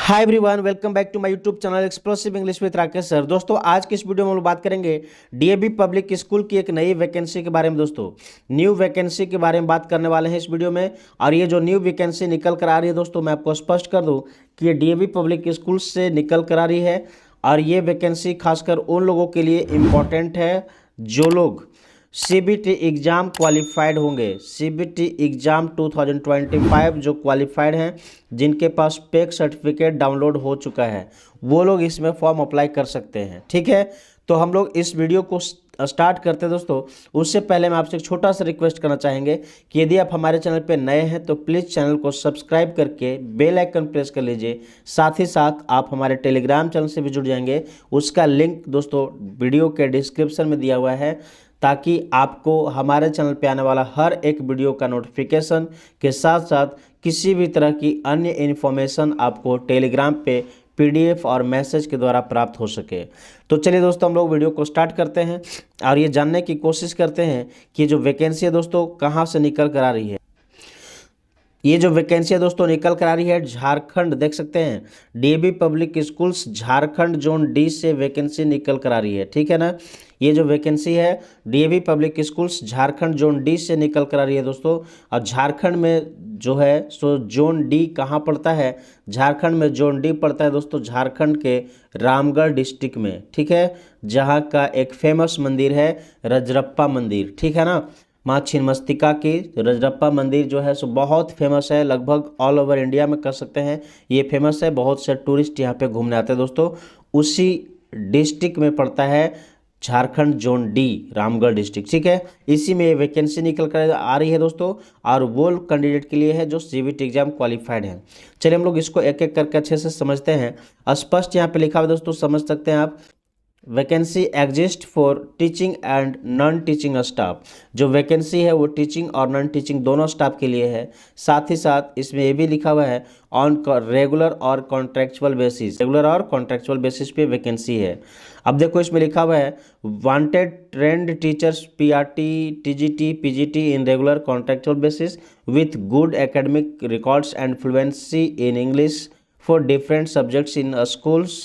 Hi everyone, welcome back to my YouTube channel explosive English with Rakesh sir. दोस्तों, आज की इस वीडियो में हम लोग बात करेंगे डीएवी पब्लिक स्कूल की एक नई वैकेंसी के बारे में। दोस्तों, न्यू वैकेंसी के बारे में बात करने वाले हैं इस वीडियो में। और ये जो न्यू वैकेंसी निकल कर आ रही है दोस्तों, मैं आपको स्पष्ट कर दूं कि ये डीएवी पब्लिक स्कूल से निकल कर आ रही है। और ये वैकेंसी खासकर उन लोगों के लिए इम्पोर्टेंट है जो लोग सीबीटी एग्ज़ाम क्वालिफाइड होंगे। सीबीटी एग्ज़ाम 2025 जो क्वालिफाइड हैं, जिनके पास पेक सर्टिफिकेट डाउनलोड हो चुका है, वो लोग इसमें फॉर्म अप्लाई कर सकते हैं। ठीक है, तो हम लोग इस वीडियो को स्टार्ट करते हैं दोस्तों। उससे पहले मैं आपसे एक छोटा सा रिक्वेस्ट करना चाहेंगे कि यदि आप हमारे चैनल पे नए हैं तो प्लीज़ चैनल को सब्सक्राइब करके बेल आइकन प्रेस कर लीजिए। साथ ही साथ आप हमारे टेलीग्राम चैनल से भी जुड़ जाएंगे, उसका लिंक दोस्तों वीडियो के डिस्क्रिप्शन में दिया हुआ है, ताकि आपको हमारे चैनल पे आने वाला हर एक वीडियो का नोटिफिकेशन के साथ साथ किसी भी तरह की अन्य इन्फॉर्मेशन आपको टेलीग्राम पे पीडीएफ और मैसेज के द्वारा प्राप्त हो सके। तो चलिए दोस्तों, हम लोग वीडियो को स्टार्ट करते हैं और ये जानने की कोशिश करते हैं कि जो वैकेंसी है दोस्तों कहाँ से निकल कर आ रही है। ये जो वैकेंसी है दोस्तों निकल कर आ रही है झारखंड, देख सकते हैं, DAV public schools Jharkhand zone D से वैकेंसी निकल कर आ रही है। ठीक है ना, ये जो वैकेंसी है DAV public schools Jharkhand zone D से निकल कर आ रही है दोस्तों। और झारखंड में जो है सो जोन डी कहाँ पड़ता है? झारखंड में जोन डी पड़ता है दोस्तों झारखंड के रामगढ़ डिस्ट्रिक्ट में। ठीक है, जहाँ का एक फेमस मंदिर है रजरप्पा मंदिर। ठीक है ना, माँ छिन्नमस्तिका की रजरप्पा मंदिर जो है सो बहुत फेमस है, लगभग ऑल ओवर इंडिया में कर सकते हैं ये फेमस है। बहुत से टूरिस्ट यहाँ पे घूमने आते हैं दोस्तों। उसी डिस्ट्रिक्ट में पड़ता है Jharkhand zone D, Ramgarh district. ठीक है, इसी में ये वैकेंसी निकल कर आ रही है दोस्तों, और वो कैंडिडेट के लिए है जो सीबीटी एग्जाम क्वालिफाइड हैं। चलिए हम लोग इसको एक एक करके अच्छे से समझते हैं। स्पष्ट यहाँ पे लिखा हुआ है दोस्तों, समझ सकते हैं आप। Vacancy exist for teaching and non teaching staff. जो वैकेंसी है वो टीचिंग और नॉन टीचिंग दोनों स्टाफ के लिए है। साथ ही साथ इसमें ये भी लिखा हुआ है ऑन रेगुलर और कॉन्ट्रेक्चुअल बेसिस, रेगुलर और कॉन्ट्रेक्चुअल बेसिस पे वैकेंसी है। अब देखो इसमें लिखा हुआ है wanted trend teachers PRT TGT PGT in regular contractual basis with good academic records and fluency in English for different subjects in schools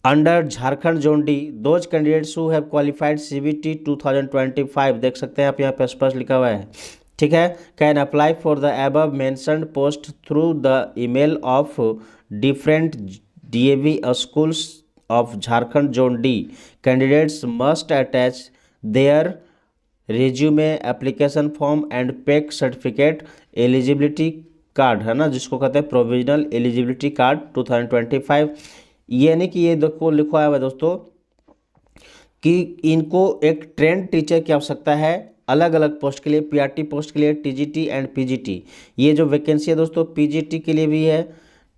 under Jharkhand zone D. Those candidates who have qualified CBT 2025, देख सकते हैं आप, यहाँ पे स्पष्ट लिखा हुआ है। ठीक है, can apply for the above mentioned post through the email of different DAV schools of Jharkhand zone D. Candidates must attach their resume, application form and pack certificate, eligibility card है ना, जिसको कहते हैं प्रोविजनल एलिजिबिलिटी कार्ड 2025। यानी कि ये देखो लिखा हुआ है दोस्तों कि इनको एक ट्रेंड टीचर की आवश्यकता है अलग अलग पोस्ट के लिए, पीआरटी पोस्ट के लिए, टीजीटी एंड पीजीटी। ये जो वैकेंसी है दोस्तों पीजीटी के लिए भी है,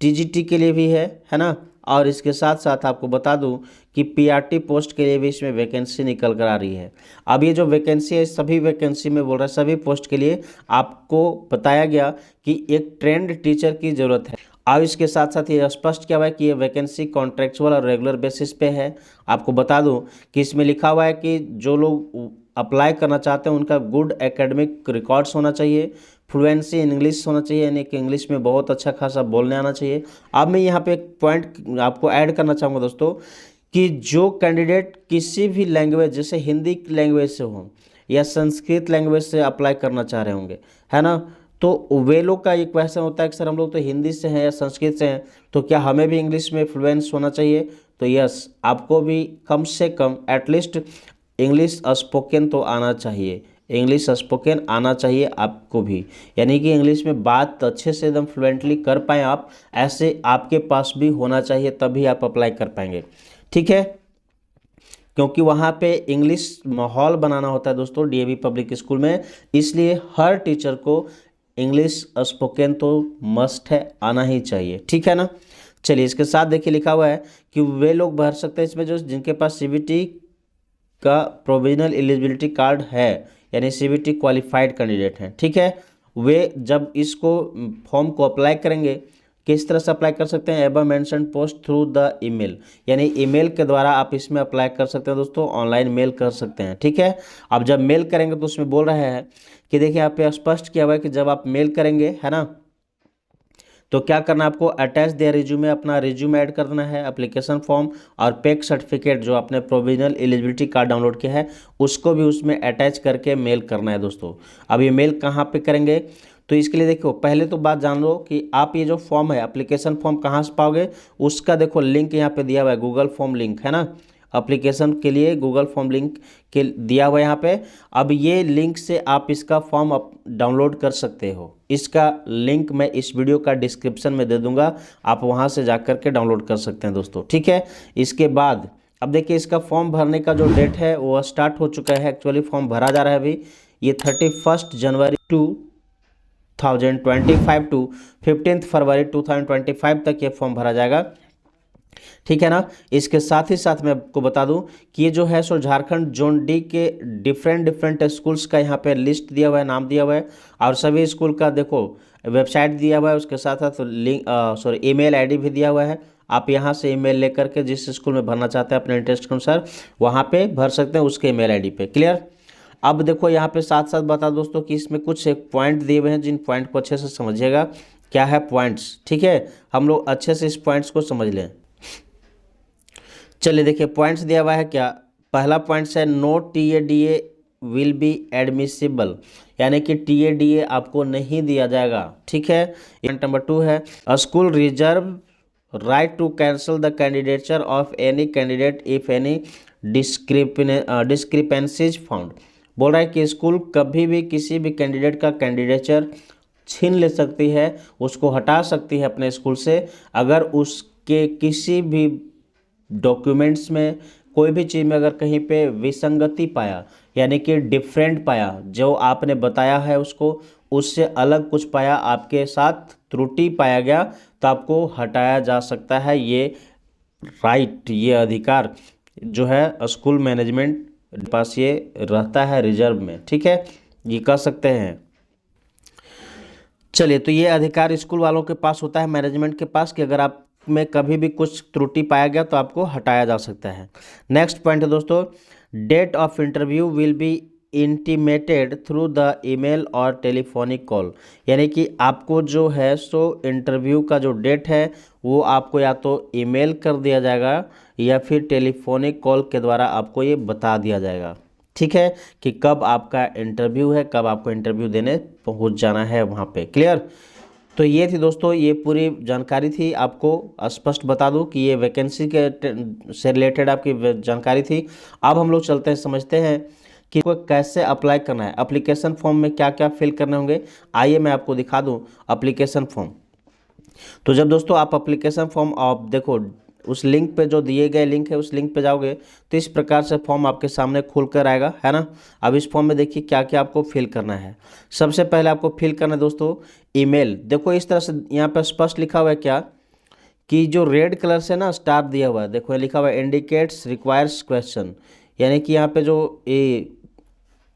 टीजीटी के लिए भी है ना। और इसके साथ साथ आपको बता दूं कि पीआरटी पोस्ट के लिए भी इसमें वैकेंसी निकल कर आ रही है। अब ये जो वैकेंसी है सभी वैकेंसी में बोल रहा है, सभी पोस्ट के लिए आपको बताया गया कि एक ट्रेंड टीचर की ज़रूरत है। अब इसके साथ साथ ये स्पष्ट किया हुआ है कि ये वैकेंसी कॉन्ट्रेक्चुअल और रेगुलर बेसिस पे है। आपको बता दूं कि इसमें लिखा हुआ है कि जो लोग अप्लाई करना चाहते हैं उनका गुड एकेडमिक रिकॉर्ड्स होना चाहिए, फ्लुएंसी इन इंग्लिश होना चाहिए, यानी कि इंग्लिश में बहुत अच्छा खासा बोलने आना चाहिए। अब मैं यहाँ पे एक पॉइंट आपको ऐड करना चाहूँगा दोस्तों कि जो कैंडिडेट किसी भी लैंग्वेज, जैसे हिंदी लैंग्वेज से हो या संस्कृत लैंग्वेज से अप्लाई करना चाह रहे होंगे, है ना, तो वे लोग का एक क्वेश्चन होता है कि सर हम लोग तो हिंदी से हैं या संस्कृत से हैं, तो क्या हमें भी इंग्लिश में फ्लुएंस होना चाहिए? तो यस, आपको भी कम से कम एटलीस्ट इंग्लिश स्पोकन तो आना चाहिए, इंग्लिश स्पोकन आना चाहिए आपको भी, यानी कि इंग्लिश में बात अच्छे से एकदम फ्लुएंटली कर पाएँ आप, ऐसे आपके पास भी होना चाहिए, तभी आप अप्लाई कर पाएंगे। ठीक है, क्योंकि वहाँ पे इंग्लिश माहौल बनाना होता है दोस्तों डीएवी पब्लिक स्कूल में, इसलिए हर टीचर को इंग्लिश स्पोकन तो मस्ट है, आना ही चाहिए। ठीक है ना, चलिए इसके साथ देखिए लिखा हुआ है कि वे लोग भर सकते हैं इसमें जो जिनके पास सीबीटी का प्रोविजनल एलिजिबिलिटी कार्ड है, यानी सीबीटी क्वालिफाइड कैंडिडेट हैं। ठीक है, वे जब इसको फॉर्म को अप्लाई करेंगे, किस तरह से अप्लाई कर सकते हैं? Above mention post through the email, यानी ईमेल के द्वारा आप इसमें अप्लाई कर सकते हैं दोस्तों, ऑनलाइन मेल कर सकते हैं। ठीक है, अब जब मेल करेंगे तो उसमें बोल रहे हैं कि देखिए यहाँ पे स्पष्ट किया हुआ है कि जब आप मेल करेंगे, है ना, तो क्या करना है आपको, अटैच दिया रिज्यूमे, अपना रिज्यूमे ऐड कर देना है, एप्लीकेशन फॉर्म और पेक सर्टिफिकेट जो आपने प्रोविजनल एलिजिबिलिटी कार्ड डाउनलोड किया है उसको भी उसमें अटैच करके मेल करना है दोस्तों। अब ये मेल कहाँ पे करेंगे, तो इसके लिए देखो पहले तो बात जान लो कि आप ये जो फॉर्म है एप्लीकेशन फॉर्म कहाँ से पाओगे, उसका देखो लिंक यहाँ पे दिया हुआ है, गूगल फॉर्म लिंक है ना, एप्लीकेशन के लिए गूगल फॉर्म लिंक के दिया हुआ है यहाँ पे। अब ये लिंक से आप इसका फॉर्म डाउनलोड कर सकते हो, इसका लिंक मैं इस वीडियो का डिस्क्रिप्शन में दे दूंगा, आप वहाँ से जा कर के डाउनलोड कर सकते हैं दोस्तों, ठीक है। इसके बाद अब देखिए इसका फॉर्म भरने का जो डेट है वो स्टार्ट हो चुका है, एक्चुअली फॉर्म भरा जा रहा है अभी, ये 31 जनवरी 2025 टू 15 फरवरी 2025 तक ये फॉर्म भरा जाएगा, ठीक है ना। इसके साथ ही साथ मैं आपको बता दूं कि ये जो है सो झारखंड जोन डी के डिफरेंट स्कूल्स का यहाँ पे लिस्ट दिया हुआ है, नाम दिया हुआ है, और सभी स्कूल का देखो वेबसाइट दिया हुआ है, उसके साथ साथ लिंक ईमेल आईडी भी दिया हुआ है। आप यहाँ से ईमेल लेकर के जिस स्कूल में भरना चाहते हैं अपने इंटरेस्ट के अनुसार वहाँ पे भर सकते हैं उसके ईमेल आईडी पे, क्लियर। अब देखो यहाँ पे साथ साथ बता दोस्तों कि इसमें कुछ एक पॉइंट दिए हुए हैं, जिन पॉइंट को अच्छे से समझिएगा, क्या है पॉइंट्स, ठीक है, हम लोग अच्छे से इस पॉइंट्स को समझ लें। चलिए देखिए पॉइंट्स दिया हुआ है क्या, पहला पॉइंट्स है no TADA will be admissible, यानी कि TADA आपको नहीं दिया जाएगा, ठीक है। पॉइंट नंबर 2 है school reserve right to cancel the candidature of any candidate if any discrepancies found, बोल रहा है कि स्कूल कभी भी किसी भी कैंडिडेट का कैंडिडेचर छीन ले सकती है, उसको हटा सकती है अपने स्कूल से अगर उसके किसी भी डॉक्यूमेंट्स में कोई भी चीज़ में अगर कहीं पे विसंगति पाया, यानी कि डिफरेंट पाया, जो आपने बताया है उसको उससे अलग कुछ पाया, आपके साथ त्रुटि पाया गया, तो आपको हटाया जा सकता है। ये राइट, ये अधिकार जो है स्कूल मैनेजमेंट पास ये रहता है रिजर्व में, ठीक है, ये कर सकते हैं। चलिए तो ये अधिकार स्कूल वालों के पास होता है, मैनेजमेंट के पास, कि अगर आप में कभी भी कुछ त्रुटि पाया गया तो आपको हटाया जा सकता है। नेक्स्ट पॉइंट है दोस्तों, date of interview will be intimated through the email और टेलीफोनिक कॉल, यानी कि आपको जो है सो इंटरव्यू का जो डेट है वो आपको या तो ईमेल कर दिया जाएगा या फिर टेलीफोनिक कॉल के द्वारा आपको ये बता दिया जाएगा, ठीक है, कि कब आपका इंटरव्यू है, कब आपको इंटरव्यू देने पहुंच जाना है वहाँ पे, क्लियर। तो ये थी दोस्तों, ये पूरी जानकारी थी, आपको स्पष्ट बता दूं कि ये वैकेंसी के से रिलेटेड आपकी जानकारी थी। अब हम लोग चलते हैं, समझते हैं कि को कैसे अप्लाई करना है, एप्लीकेशन फॉर्म में क्या क्या फिल करने होंगे। आइए मैं आपको दिखा दूं एप्लीकेशन फॉर्म। तो जब दोस्तों आप एप्लीकेशन फॉर्म आप देखो उस लिंक पे, जो दिए गए लिंक है उस लिंक पे जाओगे तो इस प्रकार से फॉर्म आपके सामने खुल कर आएगा, है ना। अब इस फॉर्म में देखिए क्या क्या आपको फिल करना है। सबसे पहले आपको फिल करना है दोस्तों ईमेल। देखो इस तरह से यहाँ पे स्पष्ट लिखा हुआ है क्या, कि जो रेड कलर से ना स्टार दिया हुआ है, देखो लिखा हुआ है इंडिकेट्स रिक्वायर्स क्वेश्चन, यानी कि यहाँ पे जो ये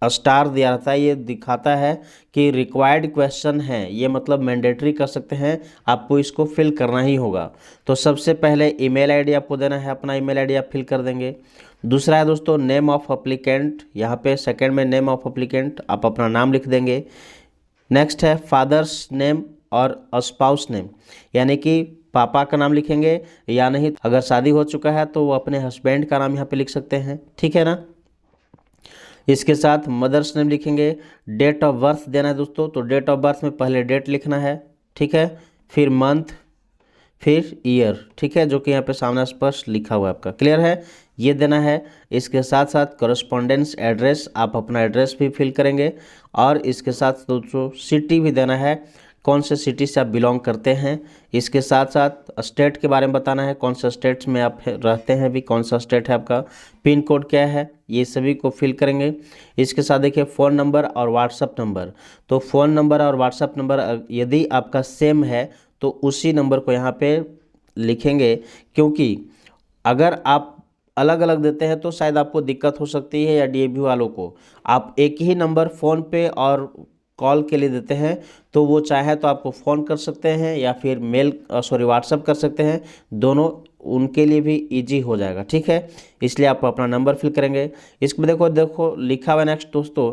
स्टार दिया रहता है ये दिखाता है कि रिक्वायर्ड क्वेश्चन है, ये मतलब मैंडेटरी कर सकते हैं, आपको इसको फिल करना ही होगा। तो सबसे पहले ईमेल आईडी आपको देना है, अपना ईमेल आईडी आप फिल कर देंगे। दूसरा है दोस्तों नेम ऑफ अप्लीकेंट, यहाँ पे सेकंड में नेम ऑफ अप्लीकेंट आप अपना नाम लिख देंगे। नेक्स्ट है फादर्स नेम और स्पाउस नेम, यानी कि पापा का नाम लिखेंगे, या नहीं अगर शादी हो चुका है तो वो अपने हस्बैंड का नाम यहाँ पे लिख सकते हैं, ठीक है ना। इसके साथ मदर्स नेम लिखेंगे। डेट ऑफ बर्थ देना है दोस्तों, तो डेट ऑफ बर्थ में पहले डेट लिखना है, ठीक है, फिर मंथ, फिर ईयर, ठीक है, जो कि यहाँ पे सामने स्पष्ट लिखा हुआ है आपका, क्लियर है, ये देना है। इसके साथ साथ करस्पॉन्डेंस एड्रेस, आप अपना एड्रेस भी फिल करेंगे, और इसके साथ दोस्तों सिटी भी देना है, कौन से सिटी से आप बिलोंग करते हैं। इसके साथ साथ स्टेट के बारे में बताना है, कौन सा स्टेट्स में आप रहते हैं, भी कौन सा स्टेट है आपका, पिन कोड क्या है, ये सभी को फिल करेंगे। इसके साथ देखिए फ़ोन नंबर और व्हाट्सअप नंबर, तो फ़ोन नंबर और व्हाट्सअप नंबर यदि आपका सेम है तो उसी नंबर को यहाँ पे लिखेंगे, क्योंकि अगर आप अलग अलग देते हैं तो शायद आपको दिक्कत हो सकती है, या DAV वालों को आप एक ही नंबर फ़ोन पे और कॉल के लिए देते हैं तो वो चाहे तो आपको फ़ोन कर सकते हैं या फिर व्हाट्सअप कर सकते हैं, दोनों उनके लिए भी इजी हो जाएगा, ठीक है। इसलिए आप अपना नंबर फिल करेंगे। इसमें देखो लिखा हुआ नेक्स्ट दोस्तों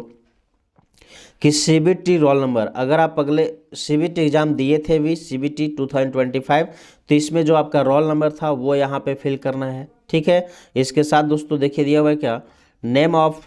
कि सीबीटी रोल नंबर, अगर आप अगले सीबीटी एग्ज़ाम दिए थे भी सीबीटी 2025, तो इसमें जो आपका रोल नंबर था वो यहाँ पे फिल करना है। ठीक है, इसके साथ दोस्तों देखिए दिया हुआ है क्या, name of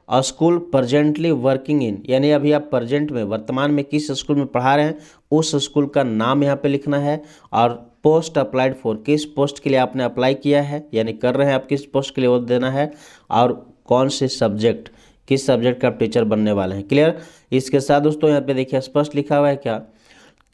a school presently working in, यानी अभी आप प्रजेंट में वर्तमान में किस स्कूल में पढ़ा रहे हैं उस स्कूल का नाम यहाँ पे लिखना है। और पोस्ट अप्लाइड फॉर, किस पोस्ट के लिए आपने अप्लाई किया है यानी कर रहे हैं आप, किस पोस्ट के लिए वो देना है, और कौन से सब्जेक्ट, किस सब्जेक्ट का आप टीचर बनने वाले हैं। क्लियर। इसके साथ दोस्तों यहाँ पे देखिए स्पष्ट लिखा हुआ है क्या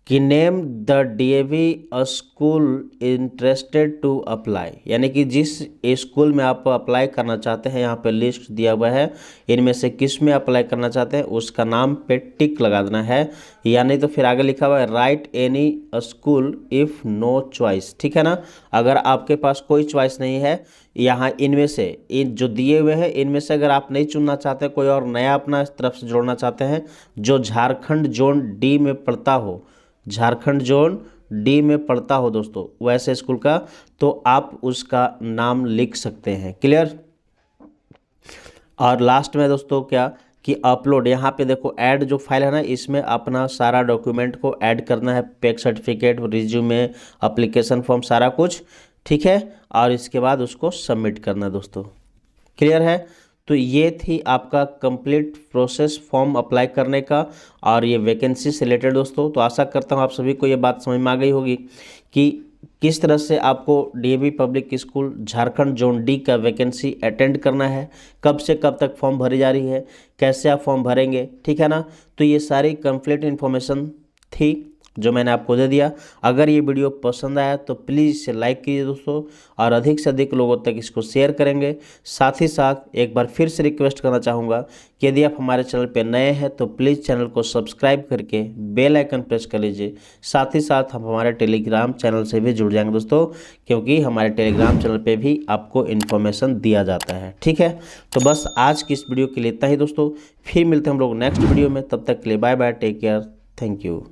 कि name the DAV uh school interested to apply, यानी कि जिस स्कूल में आप अप्लाई करना चाहते हैं यहाँ पे लिस्ट दिया हुआ है, इनमें से किस में अप्लाई करना चाहते हैं उसका नाम पे टिक लगा देना है। यानी तो फिर आगे लिखा हुआ है write any school if no choice. ठीक है ना, अगर आपके पास कोई चॉइस नहीं है यहाँ इनमें से, इन जो दिए हुए हैं इनमें से अगर आप नहीं चुनना चाहते, कोई और नया अपना इस तरफ से जोड़ना चाहते हैं जो झारखंड जोन डी में पड़ता हो, झारखंड जोन डी में पड़ता हो दोस्तों वैसे स्कूल का, तो आप उसका नाम लिख सकते हैं। क्लियर। और लास्ट में दोस्तों क्या कि अपलोड, यहाँ पे देखो ऐड जो फाइल है ना, इसमें अपना सारा डॉक्यूमेंट को ऐड करना है, pack certificate, resume, application form, सारा कुछ। ठीक है, और इसके बाद उसको सबमिट करना है दोस्तों। क्लियर है। तो ये थी आपका कंप्लीट प्रोसेस फॉर्म अप्लाई करने का और ये वैकेंसी से रिलेटेड दोस्तों। तो आशा करता हूँ आप सभी को ये बात समझ में आ गई होगी कि किस तरह से आपको DAV public school Jharkhand zone D का वैकेंसी अटेंड करना है, कब से कब तक फॉर्म भरी जा रही है, कैसे आप फॉर्म भरेंगे। ठीक है ना, तो ये सारी कंप्लीट इन्फॉर्मेशन थी जो मैंने आपको दे दिया। अगर ये वीडियो पसंद आया तो प्लीज़ इसे लाइक कीजिए दोस्तों, और अधिक से अधिक लोगों तक इसको शेयर करेंगे। साथ ही साथ एक बार फिर से रिक्वेस्ट करना चाहूँगा कि यदि आप हमारे चैनल पर नए हैं तो प्लीज़ चैनल को सब्सक्राइब करके बेल आइकन प्रेस कर लीजिए। साथ ही साथ हम हमारे टेलीग्राम चैनल से भी जुड़ जाएंगे दोस्तों, क्योंकि हमारे टेलीग्राम चैनल पर भी आपको इन्फॉर्मेशन दिया जाता है। ठीक है, तो बस आज की इस वीडियो के लिए इतना ही दोस्तों, फिर मिलते हैं हम लोग नेक्स्ट वीडियो में। तब तक के लिए bye bye, take care, thank you.